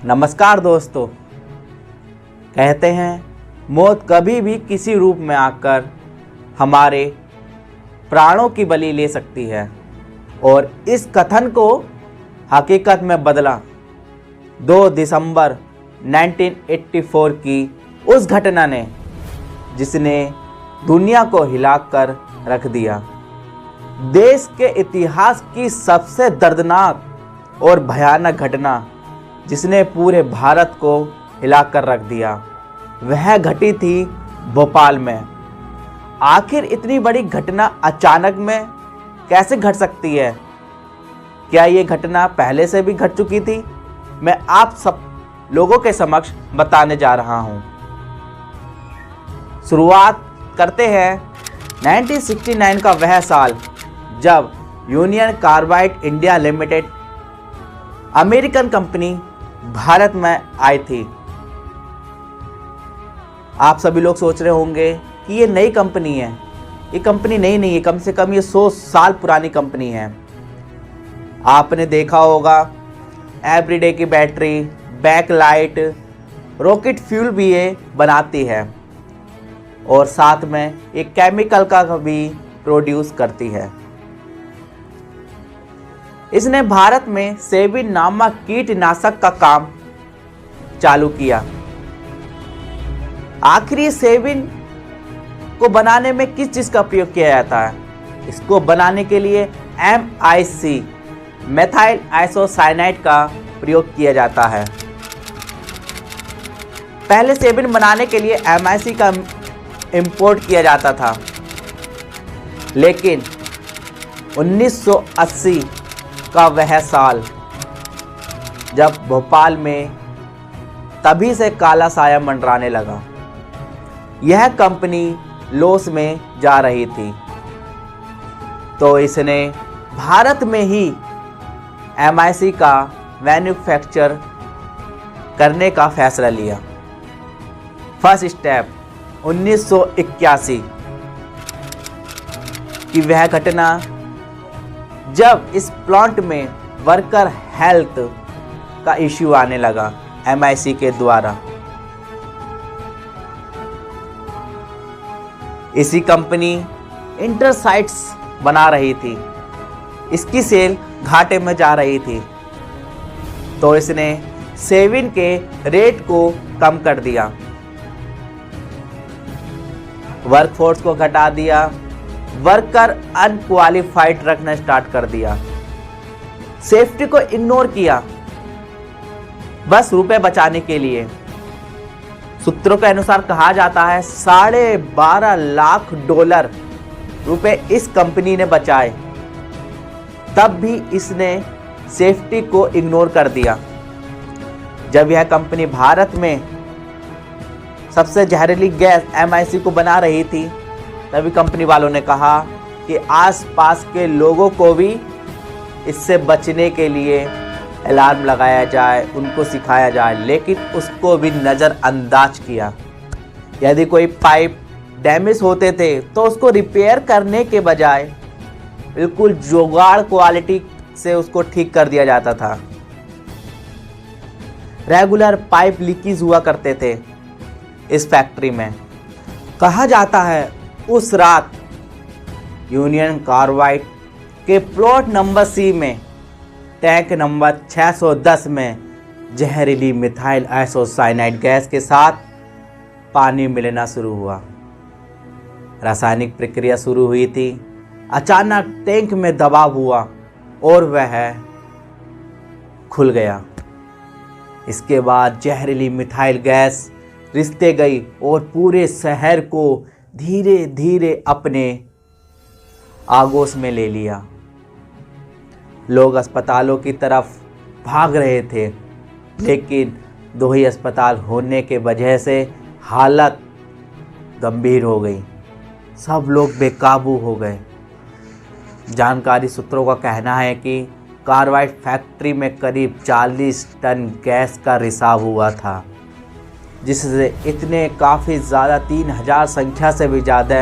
नमस्कार दोस्तों। कहते हैं मौत कभी भी किसी रूप में आकर हमारे प्राणों की बलि ले सकती है, और इस कथन को हकीकत में बदला 2 दिसंबर 1984 की उस घटना ने, जिसने दुनिया को हिलाकर रख दिया। देश के इतिहास की सबसे दर्दनाक और भयानक घटना जिसने पूरे भारत को हिलाकर रख दिया, वह घटी थी भोपाल में। आखिर इतनी बड़ी घटना अचानक में कैसे घट सकती है? क्या ये घटना पहले से भी घट चुकी थी? मैं आप सब लोगों के समक्ष बताने जा रहा हूं। शुरुआत करते हैं 1969 का वह साल, जब union carbide India limited American company Bharat में आई थी। आप सभी लोग सोच रहे होंगे कि ये नई कंपनी है। ये कंपनी नई नहीं है, कम से कम ये 100 साल पुरानी कंपनी है। आपने देखा होगा एवरीडे की बैटरी, बैकलाइट, रॉकेट फ्यूल भी ये बनाती है, और साथ में एक केमिकल का भी प्रोड्यूस करती है। इसने भारत में सेबिन नामक कीटनाशक का काम चालू किया। आखिर ये सेबिन को बनाने में किस चीज का प्रयोग किया जाता है? इसको बनाने के लिए MIC मेथाइल आइसोसाइनाइड का प्रयोग किया जाता है। पहले सेबिन बनाने के लिए MIC का इंपोर्ट किया जाता था, लेकिन 1980 का वह साल, जब भोपाल में तभी से काला साया मंडराने लगा। यह कंपनी लॉस में जा रही थी, तो इसने भारत में ही MIC का मैन्युफैक्चर करने का फैसला लिया। फर्स्ट स्टेप 1981 की वह घटना, जब इस प्लांट में वर्कर हेल्थ का इश्यू आने लगा MIC के द्वारा। इसी कंपनी इंटरसाइट्स बना रही थी, इसकी सेल घाटे में जा रही थी, तो इसने सेबिन के रेट को कम कर दिया, वर्कफोर्स को घटा दिया, वर्कर अनक्वालिफाइड रखना स्टार्ट कर दिया, सेफ्टी को इग्नोर किया, बस रुपए बचाने के लिए। सूत्रों के अनुसार कहा जाता है $12.5 लाख रुपए इस कंपनी ने बचाए, तब भी इसने सेफ्टी को इग्नोर कर दिया। जब यह कंपनी भारत में सबसे जहरीली गैस MIC को बना रही थी, तभी कंपनी वालों ने कहा कि आसपास के लोगों को भी इससे बचने के लिए अलार्म लगाया जाए, उनको सिखाया जाए, लेकिन उसको भी नज़रअंदाज किया। यदि कोई पाइप डैमेज होते थे तो उसको रिपेयर करने के बजाय बिल्कुल जुगाड़ क्वालिटी से उसको ठीक कर दिया जाता था। रेगुलर पाइप लीकेज हुआ करते थे इस फैक्ट्री में। कहा जाता है उस रात यूनियन कार्बाइड के प्लॉट नंबर C में टैंक नंबर 610 में जहरीली मिथाइल आइसोसाइनाइड गैस के साथ पानी मिलना शुरू हुआ। रासायनिक प्रक्रिया शुरू हुई थी। अचानक टैंक में दबाव हुआ और वह खुल गया। इसके बाद जहरीली मिथाइल गैस रिश्ते गई और पूरे शहर को धीरे धीरे अपने आगोश में ले लिया। लोग अस्पतालों की तरफ भाग रहे थे, लेकिन 2 ही अस्पताल होने के वजह से हालत गंभीर हो गई। सब लोग बेकाबू हो गए। जानकारी सूत्रों का कहना है कि कार्बाइड फैक्ट्री में करीब 40 टन गैस का रिसाव हुआ था, जिससे इतने काफ़ी ज़्यादा 3000 संख्या से भी ज़्यादा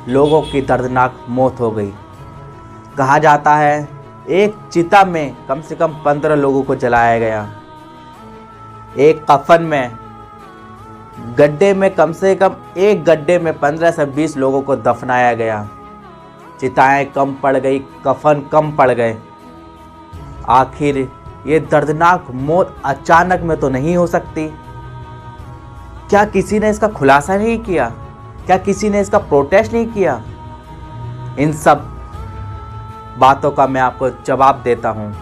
लोगों की दर्दनाक मौत हो गई। कहा जाता है एक चिता में कम से कम 15 लोगों को जलाया गया। एक कफन में गड्ढे में कम से कम एक गड्ढे में 15 से 20 लोगों को दफनाया गया। चिताएं कम पड़ गई, कफन कम पड़ गए। आखिर ये दर्दनाक मौत अचानक में तो नहीं हो सकती। क्या किसी ने इसका खुलासा नहीं किया? क्या किसी ने इसका प्रोटेस्ट नहीं किया? इन सब बातों का मैं आपको जवाब देता हूँ।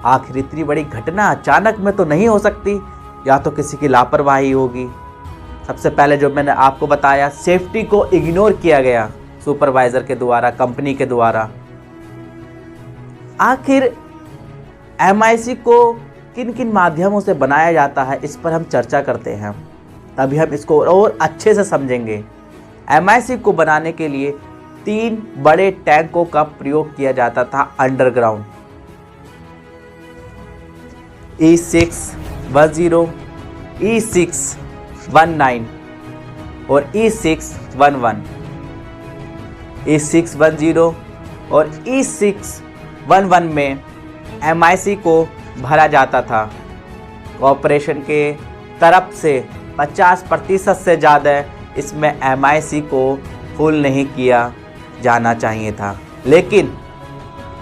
आखिर इतनी बड़ी घटना अचानक में तो नहीं हो सकती, या तो किसी की लापरवाही होगी। सबसे पहले जो मैंने आपको बताया, सेफ्टी को इग्नोर किया गया सुपरवाइजर के द्वारा, कंपनी के द्वारा। आखिर MIC को किन किन माध्यमों से बनाया जाता है, इस पर हम चर्चा करते हैं, तभी हम इसको और अच्छे से समझेंगे। MIC को बनाने के लिए 3 बड़े टैंकों का प्रयोग किया जाता था अंडरग्राउंड। E610, E619 और E611। E610 और E611 में MIC को भरा जाता था। कॉरपोरेशन के तरफ से 50% से ज़्यादा इसमें MIC को फुल नहीं किया जाना चाहिए था, लेकिन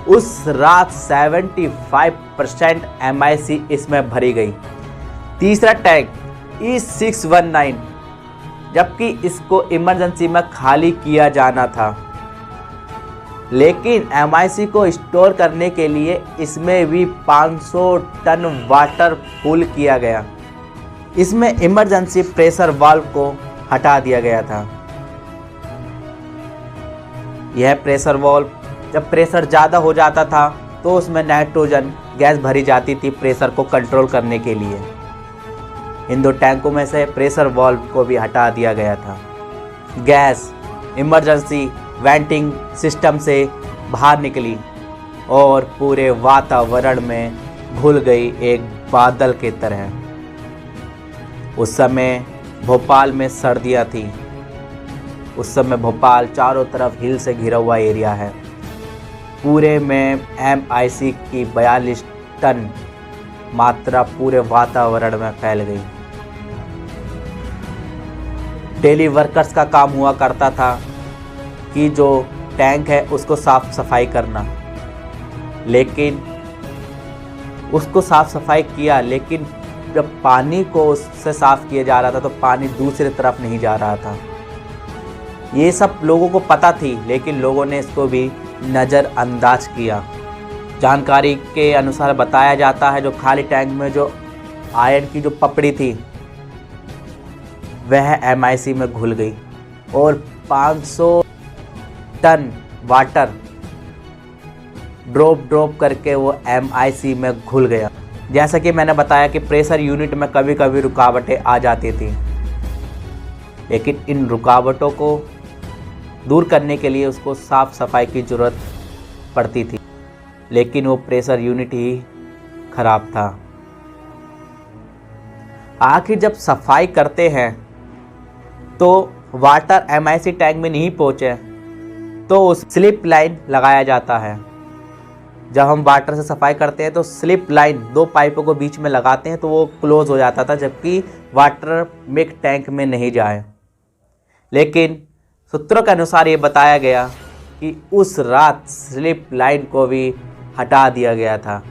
उस रात 75% MIC इसमें भरी गई। तीसरा टैंक E619, जबकि इसको इमरजेंसी में खाली किया जाना था, लेकिन MIC को स्टोर करने के लिए इसमें भी 500 टन वाटर फुल किया गया। इसमें इमरजेंसी प्रेशर वाल्व को हटा दिया गया था। यह प्रेशर वाल्व जब प्रेशर ज़्यादा हो जाता था तो उसमें नाइट्रोजन गैस भरी जाती थी प्रेशर को कंट्रोल करने के लिए। इन 2 टैंकों में से प्रेशर वाल्व को भी हटा दिया गया था। गैस इमरजेंसी वेंटिंग सिस्टम से बाहर निकली और पूरे वातावरण में घुल गई एक बादल की तरह। उस समय भोपाल में सर्दियाँ थी। उस समय भोपाल चारों तरफ हिल से घिरा हुआ एरिया है। पूरे में MIC की 42 टन मात्रा पूरे वातावरण में फैल गई। डेली वर्कर्स का काम हुआ करता था कि जो टैंक है उसको साफ सफाई करना, लेकिन उसको साफ सफाई किया, लेकिन जब पानी को उससे साफ किया जा रहा था तो पानी दूसरी तरफ नहीं जा रहा था। ये सब लोगों को पता थी, लेकिन लोगों ने इसको भी नज़रअंदाज किया। जानकारी के अनुसार बताया जाता है जो खाली टैंक में जो आयरन की जो पपड़ी थी वह MIC में घुल गई और 500 टन वाटर ड्रॉप करके वो MIC में घुल गया। जैसा कि मैंने बताया कि प्रेशर यूनिट में कभी कभी रुकावटें आ जाती थी, लेकिन इन रुकावटों को दूर करने के लिए उसको साफ सफाई की ज़रूरत पड़ती थी, लेकिन वो प्रेशर यूनिट ही खराब था। आखिर जब सफाई करते हैं तो वाटर MIC टैंक में नहीं पहुँचे तो उस स्लिप लाइन लगाया जाता है। जब हम वाटर से सफाई करते हैं तो स्लिप लाइन 2 पाइपों को बीच में लगाते हैं तो वो क्लोज हो जाता था, जबकि वाटर मिक टैंक में नहीं जाए। लेकिन सूत्रों के अनुसार ये बताया गया कि उस रात स्लिप लाइन को भी हटा दिया गया था।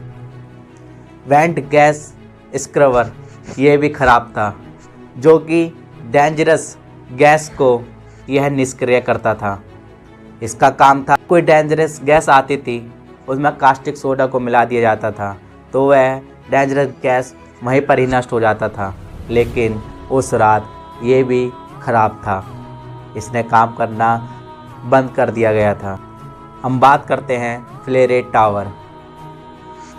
वेंट गैस स्क्रबर ये भी ख़राब था, जो कि डेंजरस गैस को यह निष्क्रिय करता था। इसका काम था, कोई डेंजरस गैस आती थी उसमें कास्टिक सोडा को मिला दिया जाता था तो वह डेंजरस गैस वहीं पर ही नष्ट हो जाता था, लेकिन उस रात ये भी ख़राब था, इसने काम करना बंद कर दिया गया था। हम बात करते हैं फ्लेरेट टावर,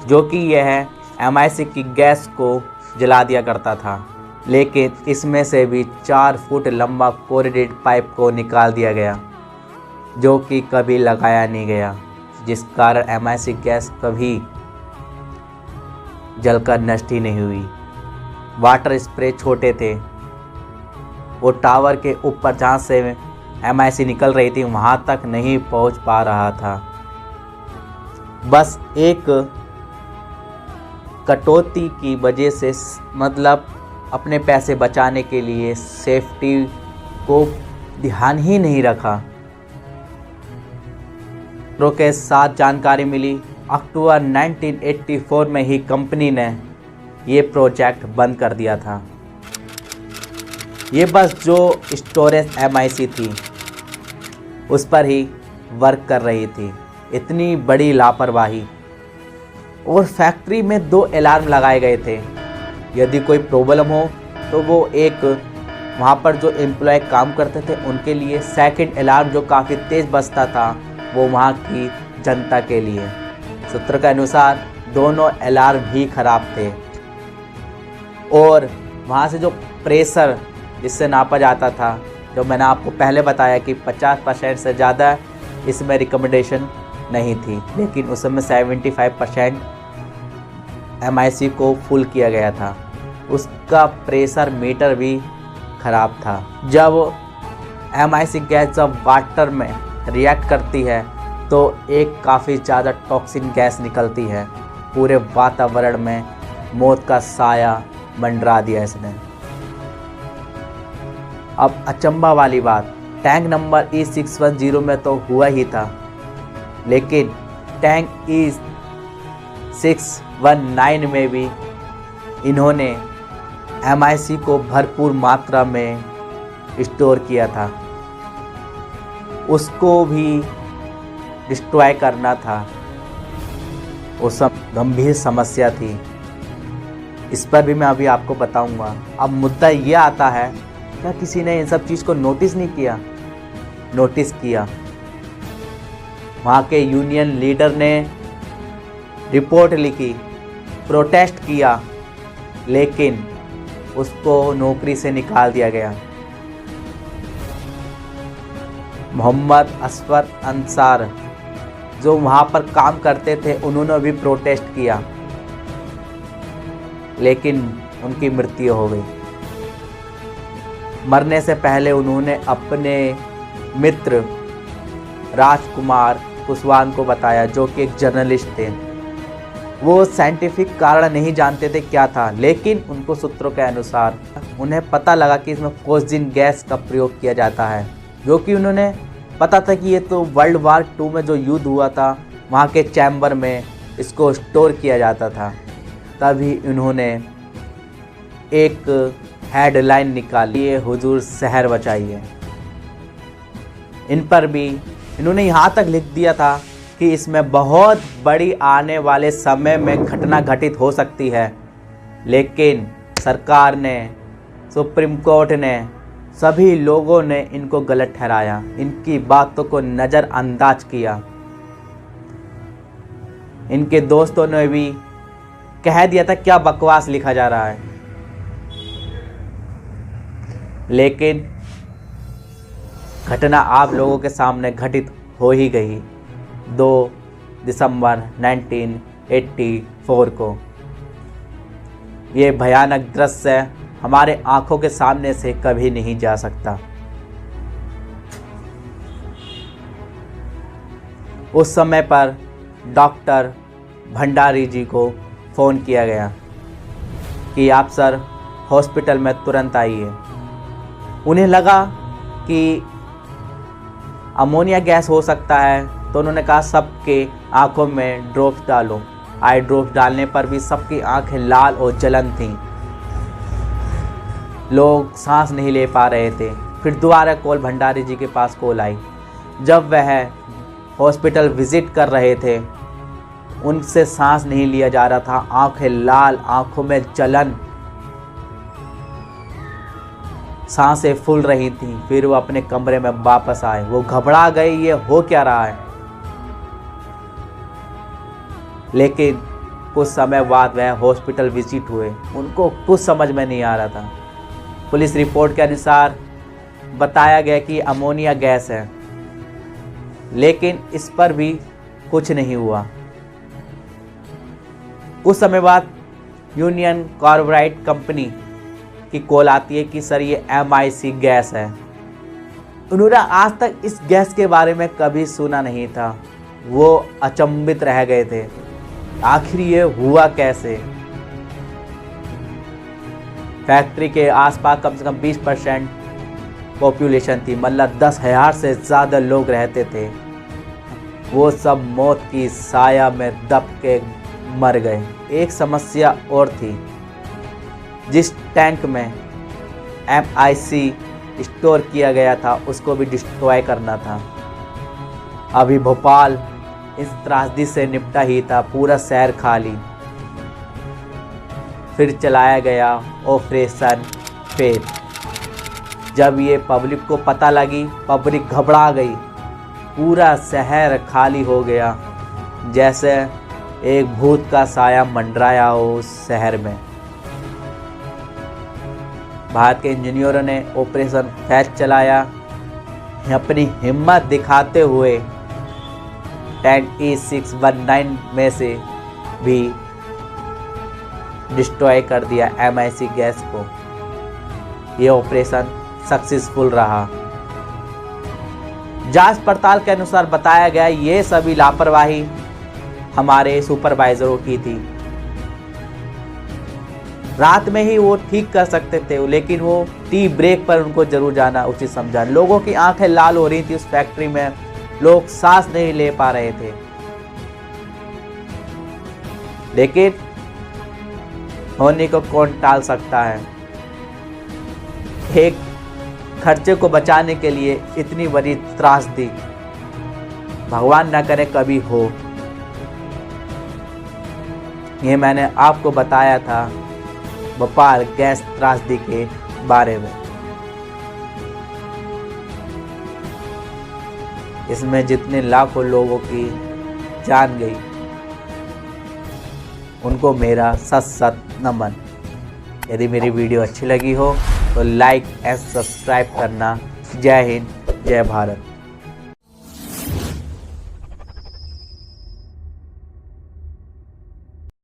जो कि यह MIC की गैस को जला दिया करता था, लेकिन इसमें से भी 4 फुट लंबा कोरिडेड पाइप को निकाल दिया गया, जो कि कभी लगाया नहीं गया, जिस कारण MIC गैस कभी जलकर नष्ट ही नहीं हुई। वाटर स्प्रे छोटे थे, वो टावर के ऊपर जहाँ से MIC निकल रही थी वहाँ तक नहीं पहुँच पा रहा था। बस एक कटौती की वजह से मतलब अपने पैसे बचाने के लिए सेफ्टी को ध्यान ही नहीं रखा। के साथ जानकारी मिली अक्टूबर 1984 में ही कंपनी ने ये प्रोजेक्ट बंद कर दिया था। ये बस जो स्टोरेज MIC थी उस पर ही वर्क कर रही थी। इतनी बड़ी लापरवाही। और फैक्ट्री में 2 अलार्म लगाए गए थे। यदि कोई प्रॉब्लम हो तो वो एक वहाँ पर जो एम्प्लॉय काम करते थे उनके लिए, सेकंड अलार्म जो काफ़ी तेज़ बजता था वो वहाँ की जनता के लिए। सूत्र के अनुसार दोनों अलार्म ही खराब थे और वहाँ से जो प्रेशर जिससे नापा जाता था, जो मैंने आपको पहले बताया कि 50% से ज़्यादा इसमें रिकमेंडेशन नहीं थी, लेकिन उस समय 75% MIC को फुल किया गया था। उसका प्रेशर मीटर भी ख़राब था। जब MIC गैस जब वाटर में रिएक्ट करती है तो एक काफ़ी ज़्यादा टॉक्सिन गैस निकलती है। पूरे वातावरण में मौत का साया मंडरा दिया इसने। अब अचंभा वाली बात, टैंक नंबर E610 में तो हुआ ही था, लेकिन टैंक E619 में भी इन्होंने MIC को भरपूर मात्रा में स्टोर किया था। उसको भी डिस्ट्रॉय करना था। वो सब गंभीर समस्या थी। इस पर भी मैं अभी आपको बताऊंगा। अब मुद्दा ये आता है, क्या किसी ने इन सब चीज़ को नोटिस नहीं किया? नोटिस किया। वहाँ के यूनियन लीडर ने रिपोर्ट लिखी, प्रोटेस्ट किया, लेकिन उसको नौकरी से निकाल दिया गया। मोहम्मद असफर अंसार जो वहाँ पर काम करते थे उन्होंने भी प्रोटेस्ट किया, लेकिन उनकी मृत्यु हो गई। मरने से पहले उन्होंने अपने मित्र राजकुमार कुशवाहा को बताया, जो कि एक जर्नलिस्ट थे। वो साइंटिफिक कारण नहीं जानते थे क्या था, लेकिन उनको सूत्रों के अनुसार उन्हें पता लगा कि इसमें फोर्जिन गैस का प्रयोग किया जाता है, जो कि उन्होंने पता था कि ये तो वर्ल्ड वार 2 में जो युद्ध हुआ था वहाँ के चैम्बर में इसको स्टोर किया जाता था। तभी उन्होंने एक हेडलाइन निकाली, हुजूर शहर बचाइए। इन पर भी इन्होंने यहाँ तक लिख दिया था कि इसमें बहुत बड़ी आने वाले समय में घटना घटित हो सकती है, लेकिन सरकार ने, सुप्रीम कोर्ट ने, सभी लोगों ने इनको गलत ठहराया, इनकी बातों को नज़रअंदाज किया। इनके दोस्तों ने भी कह दिया था क्या बकवास लिखा जा रहा है, लेकिन घटना आप लोगों के सामने घटित हो ही गई 2 दिसंबर 1984 को। ये भयानक दृश्य हमारे आंखों के सामने से कभी नहीं जा सकता। उस समय पर डॉक्टर भंडारी जी को फ़ोन किया गया कि आप सर हॉस्पिटल में तुरंत आइए। उन्हें लगा कि अमोनिया गैस हो सकता है, तो उन्होंने कहा सबके आंखों में ड्रॉप्स डालो। आई ड्रॉप्स डालने पर भी सबकी आंखें लाल और जलन थीं, लोग सांस नहीं ले पा रहे थे। फिर दोबारा कॉल भंडारी जी के पास कॉल आई। जब वह हॉस्पिटल विज़िट कर रहे थे, उनसे सांस नहीं लिया जा रहा था, आंखें लाल, आंखों में जलन, सांसें फूल रही थीं। फिर वो अपने कमरे में वापस आए। वो घबरा गए, ये हो क्या रहा है। लेकिन कुछ समय बाद वह हॉस्पिटल विजिट हुए, उनको कुछ समझ में नहीं आ रहा था। पुलिस रिपोर्ट के अनुसार बताया गया कि अमोनिया गैस है, लेकिन इस पर भी कुछ नहीं हुआ। कुछ समय बाद यूनियन कार्बाइड कंपनी की कॉल आती है कि सर ये MIC गैस है। उन्होंने आज तक इस गैस के बारे में कभी सुना नहीं था। वो अचंभित रह गए थे, आखिर ये हुआ कैसे। फैक्ट्री के आसपास कम से कम 20% पॉपुलेशन थी, मतलब 10,000 से ज़्यादा लोग रहते थे। वो सब मौत की साया में दब के मर गए। एक समस्या और थी, जिस टैंक में MIC स्टोर किया गया था उसको भी डिस्ट्रॉय करना था। अभी भोपाल इस त्रासदी से निपटा ही था, पूरा शहर खाली। फिर चलाया गया ऑपरेशन फेल। जब ये पब्लिक को पता लगी, पब्लिक घबरा गई, पूरा शहर खाली हो गया, जैसे एक भूत का साया मंडराया हो उस शहर में। भारत के इंजीनियरों ने ऑपरेशन फेल चलाया। अपनी हिम्मत दिखाते हुए 10E619 में से भी डिस्ट्रॉय कर दिया MIC गैस को। ये ऑपरेशन सक्सेसफुल रहा। जांच पड़ताल के अनुसार बताया गया ये सभी लापरवाही हमारे सुपरवाइजरों की थी। रात में ही वो ठीक कर सकते थे, लेकिन वो टी ब्रेक पर उनको जरूर जाना उचित समझा। लोगों की आंखें लाल हो रही थी उस फैक्ट्री में, लोग सांस नहीं ले पा रहे थे। लेकिन होने को कौन टाल सकता है। एक खर्चे को बचाने के लिए इतनी बड़ी त्रासदी भगवान न करे कभी हो। ये मैंने आपको बताया था भोपाल गैस त्रासदी के बारे में। इसमें जितने लाखों लोगों की जान गई, उनको मेरा सत सत नमन। यदि मेरी वीडियो अच्छी लगी हो तो लाइक एंड सब्सक्राइब करना। जय हिंद, जय भारत।